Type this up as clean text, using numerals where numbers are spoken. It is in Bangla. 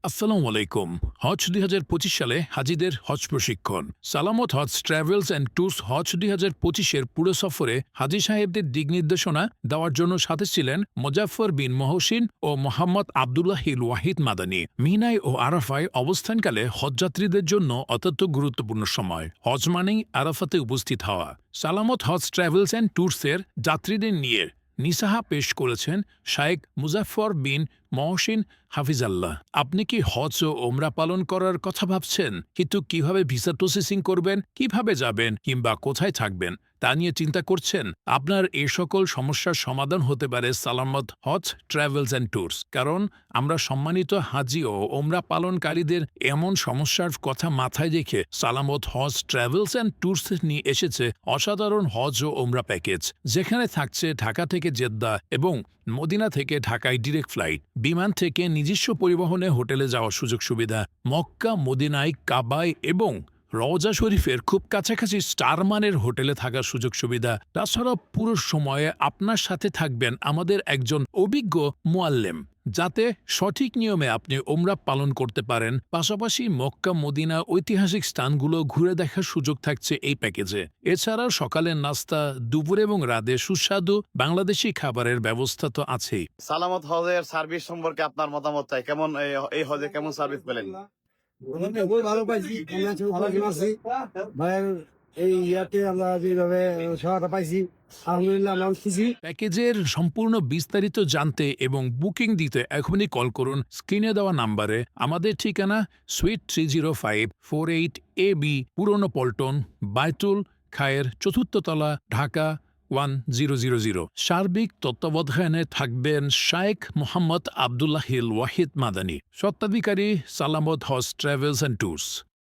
আসসালামু আলাইকুম। হজ ২০২৫ সালে হাজিদের হজ প্রশিক্ষণ। সালামত হজ ট্রাভেলস অ্যান্ড ট্যুরস হজ ২০২৫-এর পুরো সফরে হাজী সাহেবদের দিক নির্দেশনা দেওয়ার জন্য সাথে ছিলেন মোজাফফর বিন মহসিন ও মোহাম্মদ আবদুল্লাহিল ওয়াহিদ মাদানী। মিনায় ও আরাফায় অবস্থানকালে হজযাত্রীদের জন্য অত্যন্ত গুরুত্বপূর্ণ সময়। হজ মানেই আরাফাতে উপস্থিত হওয়া। সালামত হজ ট্রাভেলস অ্যান্ড ট্যুরসের যাত্রীদের নিয়ে নিসাহা পেশ করেছেন শায়েখ মুজাফফর বিন মহসিন হাফিজাল্লাহ। আপনি কি হজ ও ওমরা পালন করার কথা ভাবছেন, কিন্তু কিভাবে ভিসা প্রসেসিং করবেন, কিভাবে যাবেন কিংবা কোথায় থাকবেন তা নিয়ে চিন্তা করছেন? আপনার এ সকল সমস্যার সমাধান হতে পারে সালামত হজ ট্রাভেলস অ্যান্ড ট্যুরস। কারণ আমরা সম্মানিত হাজি ও ওমরা পালনকারীদের এমন সমস্যার কথা মাথায় রেখে সালামত হজ ট্রাভেলস অ্যান্ড ট্যুরস নিয়ে এসেছে অসাধারণ হজ ও ওমরা প্যাকেজ, যেখানে থাকছে ঢাকা থেকে জেদ্দা এবং মদিনা থেকে ঢাকায় ডিরেক্ট ফ্লাইট, বিমান থেকে নিজস্ব পরিবহনে হোটেলে যাওয়ার সুযোগ সুবিধা, মক্কা মদিনায় কাবায় এবং রওজা শরীফের খুব কাছাকাছি স্টার মানের হোটেলে থাকার সুযোগ সুবিধা। তাছাড়া পুরো সময়ে আপনার সাথে থাকবেন আমাদের একজন অভিজ্ঞ মুআল্লেম, যাতে সঠিক নিয়মে আপনি ওমরা পালন করতে পারেন। পাশাপাশি মক্কা মদিনা ঐতিহাসিক স্থানগুলো ঘুরে দেখার সুযোগ থাকছে এই প্যাকেজে। এছাড়াও সকালের নাস্তা, দুপুর এবং রাতে সুস্বাদু বাংলাদেশি খাবারের ব্যবস্থা তো আছেই। সালামত হজের সার্ভিস সম্পর্কে আপনার মতামত চাই। কেমন এই হজে কেমন সার্ভিস পেলেন? খুবই ভালো পাইছি, আছি ভাইয়ের এই ইয়াতে আমরা যেভাবে সহায়তা পাইছি, আলহামদুলিল্লাহ আমরা খুশি। প্যাকেজের সম্পূর্ণ বিস্তারিত জানতে এবং বুকিং দিতে এখনই কল করুন স্ক্রিনে দেওয়া নাম্বারে। আমাদের ঠিকানা সুইট 30548 AB, পুরনো পল্টন, বায়তুল খায়ের, ৪র্থ তলা, ঢাকা 1000। সার্বিক তত্ত্বাবধানে থাকবেন শায়েখ মোহাম্মদ আবদুল্লাহিল ওয়াহিদ মাদানী, স্বত্বাধিকারী সালামত হজ ট্রাভেলস অ্যান্ড ট্যুরস।